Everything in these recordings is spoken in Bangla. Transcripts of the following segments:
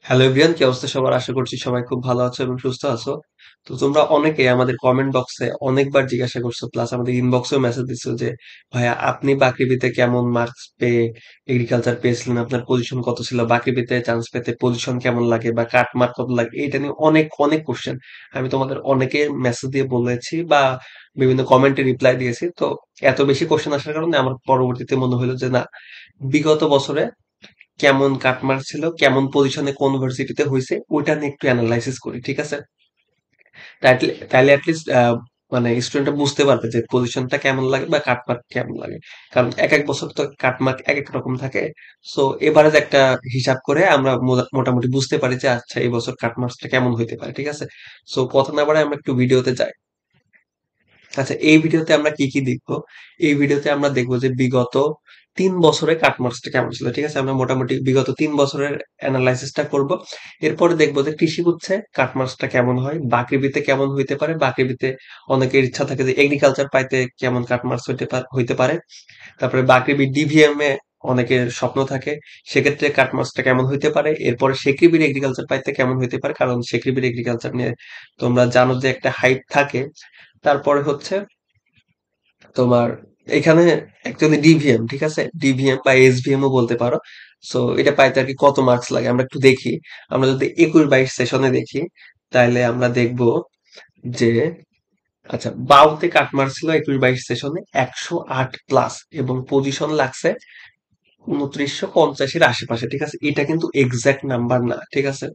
হ্যালো এভরিওয়ান, কি অবস্থা সবার? আশা করছি সবাই খুব ভালো আছো এবং সুস্থ আছো। তো তোমরা অনেকে আমাদের কমেন্ট বক্সে অনেকবার জিজ্ঞাসা করছো, প্লাস আমাদের ইনবক্সেও মেসেজ দিছো যে ভাইয়া আপনি বাকৃবিতে কেমন মার্কস পেয়ে এগ্রিকালচার পেয়েছিলেন, আপনার পজিশন কত ছিল, বাকৃবিতে চান্স পেতে পজিশন কেমন লাগে বা কাট মার্ক কত লাগে, এটা নিয়ে অনেক অনেক কোশ্চেন আমি তোমাদের অনেকে মেসেজ দিয়ে বলেছি বা বিভিন্ন কমেন্টে রিপ্লাই দিয়েছি। তো এত বেশি কোশ্চেন আসার কারণে আমার পরবর্তীতে মনে হলো যে না, বিগত বছরে কেমন কাটমার্ক ছিল, কেমন পজিশনে কোন ভার্সিটিতে হয়েছে, ওইটা নিয়ে একটু অ্যানালাইসিস করি, ঠিক আছে? তাইলে অ্যাটলিস্ট মানে স্টুডেন্টরা বুঝতে পারবে যে পজিশনটা কেমন লাগে বা কাটমার্ক কেমন লাগে। কারণ এক এক বছর তো কাটমার্ক এক এক রকম থাকে। সো এভারেজ একটা হিসাব করে আমরা মোটামুটি বুঝতে পারি যে আচ্ছা এই বছর কাটমার্কসটা কেমন হইতে পারে, ঠিক আছে? সো কথা না বাড়ায় আমরা একটু ভিডিওতে যাই। আচ্ছা, এই ভিডিওতে আমরা কি কি দেখবো? এই ভিডিওতে আমরা দেখবো যে বিগত 3 বছরে কাটমার্কসটা কেমন ছিল, ঠিক আছে? আমরা মোটামুটি বিগত 3 বছরের অ্যানালাইসিসটা করব। এরপরে দেখবো যে কৃষিগুচ্ছে কাটমার্কসটা কেমন হয়, বাকৃবিতে কেমন হইতে পারে, বাকৃবিতে অনেকের ইচ্ছা থাকে যে এগ্রিকালচার পাইতে কেমন কাটমার্কস হইতে পারে। তারপরে বাকৃবি ডিভিএম এ অনেকের স্বপ্ন থাকে, সেক্ষেত্রে কাটমার্কসটা কেমন হইতে পারে। এরপরে সেক্রিবির এগ্রিকালচার পাইতে কেমন হইতে পারে, কারণ সেক্রিবির এগ্রিকালচার নিয়ে তোমরা জানো যে একটা হাইপ থাকে। তারপরে হচ্ছে তোমার এখানে অ্যাকচুয়ালি ডিভিএম, ঠিক আছে? ডিভিএম বা এসভিএম ও বলতে পারো। সো এটা পাইতে আর কি কত মার্কস লাগে আমরা একটু দেখি। আমরা যদি 21-22 সেশনে দেখি, তাহলে আমরা দেখব যে আচ্ছা, বাউতে কাটমার্ক ছিল 21-22 সেশনে 108 প্লাস এবং পজিশন লাগছে 2950-এর আশেপাশে, ঠিক আছে? এটা কিন্তু এক্সাক্ট নাম্বার না, ঠিক আছে?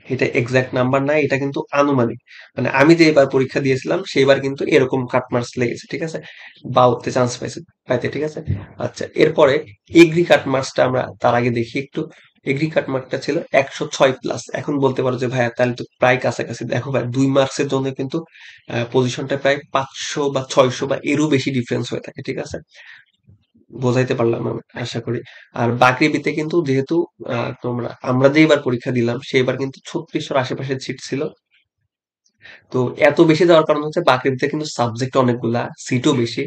এটা এক্সাক্ট নাম্বার না, এটা কিন্তু আনুমানিক। মানে আমি যে এবার পরীক্ষা দিয়েছিলাম সেইবার কিন্তু এরকম কাট মার্কস লেগেছে, ঠিক আছে? বাউতে চান্স পাইতে, ঠিক আছে? আচ্ছা, এরপরে এগ্রি কাট মার্কসটা আমরা তার আগে দেখি একটু। এগ্রি কাট মার্কটা ছিল 106 প্লাস। এখন বলতে পারো যে ভাইয়া তাহলে তো প্রায় কাছাকাছি। দেখো ভাই, 2 মার্কসের জন্য কিন্তু পজিশনটা প্রায় 500 বা 600 বা এরও বেশি ডিফারেন্স হয়ে থাকে, ঠিক আছে? বোঝাইতে পারলাম আমি আশা করি। আর বাকৃবিতে কিন্তু যেহেতু আমরা যে এবার পরীক্ষা দিলাম সেইবার কিন্তু 3600-র আশেপাশে সিট ছিল। তো এত বেশি দেওয়ার কারণ হচ্ছে বাকৃবিতে কিন্তু সাবজেক্ট অনেকগুলা, সিটও বেশি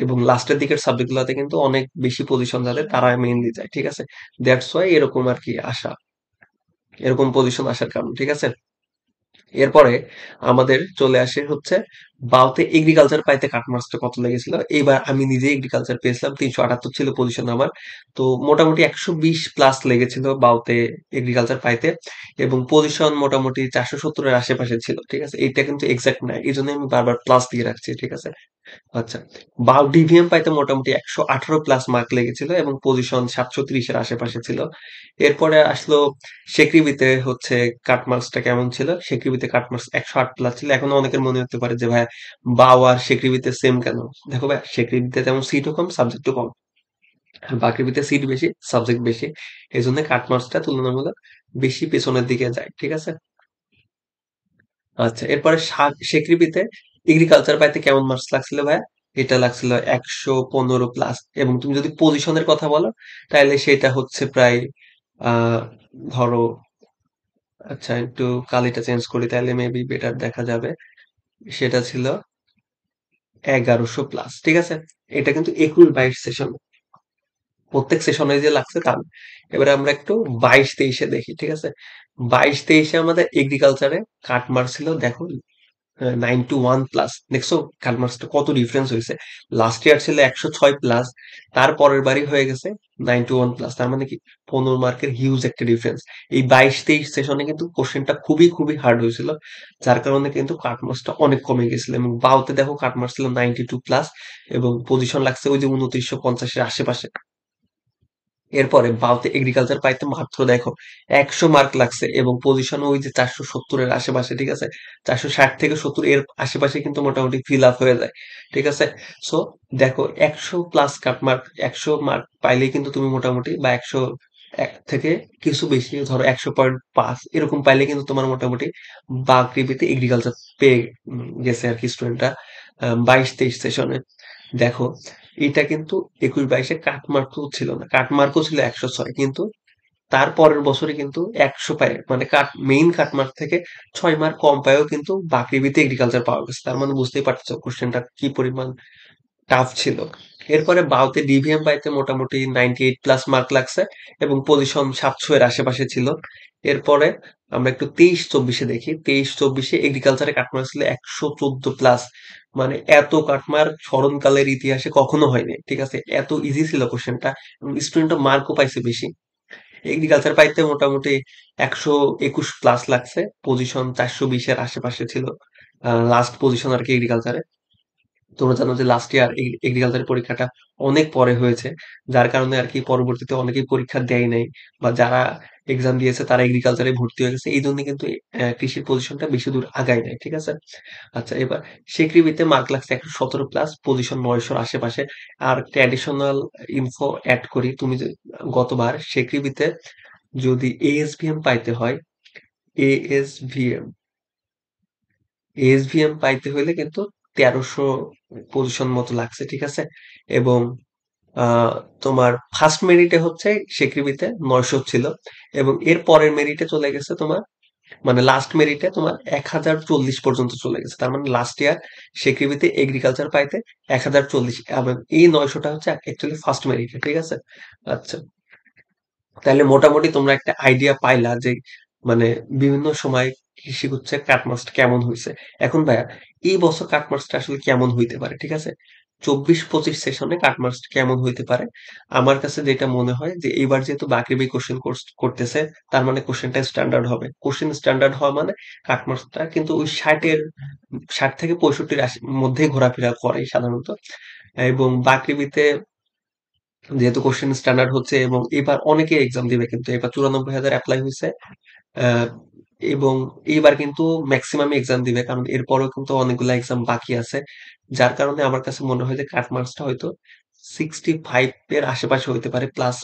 এবং লাস্টের দিকের সাবজেক্ট গুলাতে কিন্তু অনেক বেশি পজিশন যাদের তারা মেইনলি যায়, ঠিক আছে? দ্যাটস ওয়াই এরকম আর কি আসা, এরকম পজিশন আসার কারণ, ঠিক আছে? এরপরে আমাদের চলে আসে হচ্ছে বাউতে এগ্রিকালচার পাইতে কাটমার্কসটা কত লেগেছিল। এইবার আমি নিজে এগ্রিকালচার পেয়েছিলাম, 378 ছিল পজিশন আমার। তো মোটামুটি 120 প্লাস লেগেছিল বাউতে এগ্রিকালচার পাইতে এবং পজিশন মোটামুটি 470-এর আশেপাশে ছিল, ঠিক আছে? এটা কিন্তু এক্সাক্ট না, এই জন্য আমি বারবার প্লাস দিয়ে রাখছি, ঠিক আছে? আচ্ছা, বাউ ডিভিএম পাইতে মোটামুটি 118 প্লাস মার্ক লেগেছিল এবং পজিশন 730-এর আশেপাশে ছিল। এরপরে আসলো সেক্রিবিতে হচ্ছে কাটমার্কসটা কেমন ছিল। সেক্রিবিতে কাটমার্কস 108 প্লাস ছিল। এখন অনেকের মনে হতে পারে যে ভাই বাউ আর সেক্রিবিতে সেম কেন? দেখো ভাই, সেক্রিবিতে তেমন সিটও কম, সাবজেক্টও কম। আর বাকৃবিতে সিট বেশি, সাবজেক্ট বেশি। এই জন্য কাটমার্কসটা তুলনামূলক বেশি পেছনের দিকে যায়, ঠিক আছে? আচ্ছা, এরপরে সেক্রিবিতে এগ্রিকালচার পাইতে কেমন মার্কস লাগছিল ভাইয়া? এটা লাগছিল 115 প্লাস এবং তুমি যদি পজিশনের কথা বলো তাহলে সেটা হচ্ছে প্রায় আহ ধরো, আচ্ছা একটু কালিটা চেঞ্জ করি তাহলে মেবি বেটার দেখা যাবে। সেটা ছিল 1100 প্লাস, ঠিক আছে? এটা কিন্তু 21-22 সেশন, প্রত্যেক সেশনে যে লাগছে তা না। এবারে আমরা একটু 22-23-এ দেখি, ঠিক আছে? 22-23-এ আমাদের এগ্রিকালচারে কাটমার্ক ছিল, দেখো, 91 প্লাস। দেখছো কাটমার্কসটা কত ডিফারেন্স হয়েছে? লাস্ট ইয়ার ছিল 106 প্লাস, তার পরের বারই হয়ে গেছে 91 প্লাস। তার মানে কি 15 মার্কের হিউজ একটা ডিফারেন্স। এই 22-23 সেশনে কিন্তু কোশ্চেনটা খুবই খুবই হার্ড হয়েছিল, যার কারণে কিন্তু কাটমার্কসটা অনেক কমে গেছিল এবং বাউতে দেখো কাটমার্কস ছিল 92 প্লাস এবং পজিশন লাগছে ওই যে 2950-এর আশেপাশে। এরপরে বাউতে এগ্রিকালচার পাইতে মাত্র দেখো 100 মার্ক লাগছে এবং পজিশন ওই যে 470-এর আশেপাশে, ঠিক আছে? 460 থেকে 70 এর আশেপাশে কিন্তু মোটামুটি ফিল আপ হয়ে যায়, ঠিক আছে? সো দেখো, 100 প্লাস কাট মার্ক, 100 মার্ক পাইলেই কিন্তু তুমি মোটামুটি বা 100 থেকে কিছু বেশি, ধরো 100.5 এরকম পাইলে কিন্তু তোমার মোটামুটি বাকৃবিতে এগ্রিকালচার পেয়ে গেছে আর কি স্টুডেন্টরা 22-23 সেশনে। দেখো, এটা কিন্তু 21-22-এ কাটমার্কও ছিল না, কাটমার্কও ছিল 106, কিন্তু তার পরের বছরে কিন্তু 100 পায়, মানে মেইন কাটমার্ক থেকে 6 মার্ক কম পায়ও কিন্তু বাকৃবিতে এগ্রিকালচার পাওয়া গেছে। তার মানে বুঝতেই পারছো কোশ্চেনটা কি পরিমাণ টাফ ছিল। এরপরে বাউতে ডিভিএম পাইতে মোটামুটি 98 প্লাস মার্ক লাগছে এবং পজিশন 700 এর আশেপাশে ছিল। এরপরে আমরা একটু 23-24 দেখি। 23-24 এগ্রিকালচারে কাটমার্ক ছিল 114 প্লাস। মানে এত কাটমার্ক স্মরণকালের ইতিহাসে কখনো হয়নি। ঠিক আছে? এত ইজি ছিল কোশ্চেনটা এবং স্টুডেন্টও মার্কও পাইছে বেশি। এগ্রিকালচার পাইতে মোটামুটি 121 প্লাস লাগছে। পজিশন 420 এর আশেপাশে ছিল। লাস্ট পজিশন আর কি এগ্রিকালচারে। তোমরা জানো যে লাস্ট ইয়ার এগ্রিকালচার পরীক্ষাটা অনেক পরে হয়েছে, যার কারণে আর কি পরবর্তীতে অনেকেই পরীক্ষা দেয় নাই বা যারা এক্সাম দিয়েছে তারা এগ্রিকালচারে ভর্তি হয়ে গেছে, এই জন্য কিন্তু কৃষির পজিশনটা বেশি দূর আগায় নাই। ঠিক আছে? আচ্ছা, এবার সেক্রিবিতে মার্ক লাগছে 117 প্লাস, পজিশন 900 আশেপাশে। আর ট্র্যাডিশনাল ইনফো অ্যাড করি, তুমি যে গতবার সেক্রিবিতে যদি এএসভিএম পাইতে হয়, এএসভিএম এসভিএম পাইতে হইলে কিন্তু 1300 পজিশন মতো লাগছে। ঠিক আছে? এবং আহ, তোমার ফার্স্ট মেরিটে হচ্ছে সেক্রিবিতে 900 ছিল এবং এর পরের মেরিটে চলে গেছে তোমার, মানে লাস্ট মেরিটে তোমার 1040 পর্যন্ত চলে গেছে। তার মানে লাস্ট ইয়ার সেক্রিবিতে এগ্রিকালচার পাইতে 1040 এবং এই 900টা হচ্ছে অ্যাকচুয়ালি ফার্স্ট মেরিটে। ঠিক আছে? আচ্ছা, তাহলে মোটামুটি তোমরা একটা আইডিয়া পাইলা যে মানে বিভিন্ন সময় কৃষি হচ্ছে কাটমার্কস কেমন হয়েছে। এখন ভাইয়া, এই বছর কাটমার্কসটা আসলে কেমন হইতে পারে? ঠিক আছে? 24-25 সেশনে কাটমার্কস কেমন হইতে পারে? আমার কাছে যেটা মনে হয় যে এবার যেহেতু বাকৃবি কোশ্চেন করতেছে, তার মানে কোশ্চেনটা স্ট্যান্ডার্ড হবে। কোশ্চেন স্ট্যান্ডার্ড হওয়া মানে কাটমার্কসটা কিন্তু ওই 60 থেকে 65 মধ্যেই ঘোরাফেরা করে সাধারণত। এবং বাকৃবিতে যেহেতু কোশ্চেন স্ট্যান্ডার্ড হচ্ছে এবং এবার অনেকে এক্সাম দিবে, কিন্তু এবার 94,000 অ্যাপ্লাই হয়েছে। আহ, এবং এইবার কিন্তু ম্যাক্সিমাম এক্সাম দিবে, কারণ এরপরেও কিন্তু অনেকগুলো এক্সাম বাকি আছে। যার কারণে আমার কাছে মনে হয় যে কাট মার্কসটা হয়তো 65 এর আশেপাশে হইতে পারে, প্লাস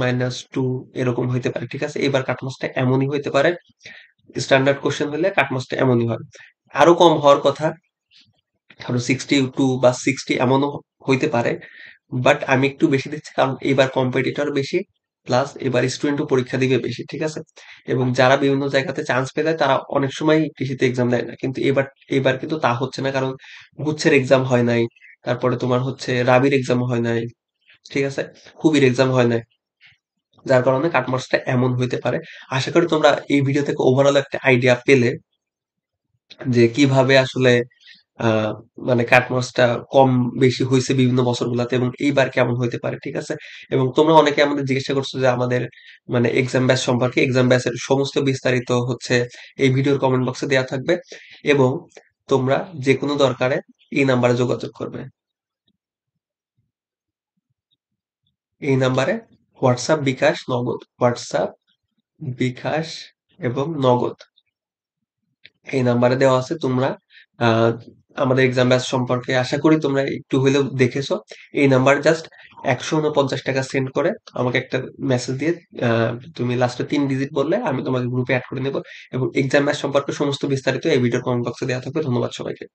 মাইনাস 2 এরকম হইতে পারে। ঠিক আছে? এবার কাট মার্কসটা এমনই হইতে পারে, স্ট্যান্ডার্ড কোশ্চেন হলে কাট মার্কসটা এমনই হয়। আরো কম হওয়ার কথা, ধরো 62 বা 60 এমনও হইতে পারে। বাট আমি একটু বেশি দিচ্ছি কারণ এবার কম্পিটিটর বেশি, প্লাস এবার স্টুডেন্টও পরীক্ষা দিবে বেশি। ঠিক আছে? এবং যারা বিভিন্ন জায়গাতে চান্স পেয়ে যায় তারা অনেক সময় কৃষিতে এক্সাম দেয় না, কিন্তু এবার এবার কিন্তু তা হচ্ছে না, কারণ গুচ্ছের এক্সাম হয় নাই, তারপরে তোমার হচ্ছে রাবির এক্সাম হয় নাই। ঠিক আছে? খুবির এক্সাম হয় নাই, যার কারণে কাটমার্কসটা এমন হইতে পারে। আশা করি তোমরা এই ভিডিও থেকে ওভারঅল একটা আইডিয়া পেলে যে কিভাবে আসলে আহ মানে কাটমার্কসটা কম বেশি হয়েছে বিভিন্ন বছরগুলোতে এবং এইবার কেমন হইতে পারে। ঠিক আছে? এবং তোমরা অনেকে আমাদের জিজ্ঞাসা করছো যে আমাদের মানে এক্সাম ব্যাচ সম্পর্কে, এক্সাম ব্যাচের সমস্ত বিস্তারিত হচ্ছে এই ভিডিওর কমেন্ট বক্সে দেওয়া থাকবে এবং তোমরা যে কোনো দরকারে এই নাম্বারে যোগাযোগ করবে। এই নাম্বারে হোয়াটসঅ্যাপ, বিকাশ, নগদ, হোয়াটসঅ্যাপ, বিকাশ এবং নগদ এই নাম্বারে দেওয়া আছে। তোমরা আহ, আমাদের এক্সাম ব্যাচ সম্পর্কে আশা করি তোমরা একটু হলেও দেখেছো। এই নাম্বার জাস্ট 149 টাকা সেন্ড করে আমাকে একটা মেসেজ দিয়ে তুমি লাস্টে 3 ডিজিট বললে আমি তোমাকে গ্রুপে অ্যাড করে নেবো এবং এক্সাম ব্যাচ সম্পর্কে সমস্ত বিস্তারিত এই ভিডিওর কমেন্ট বক্সে দেওয়া থাকবে। ধন্যবাদ সবাইকে।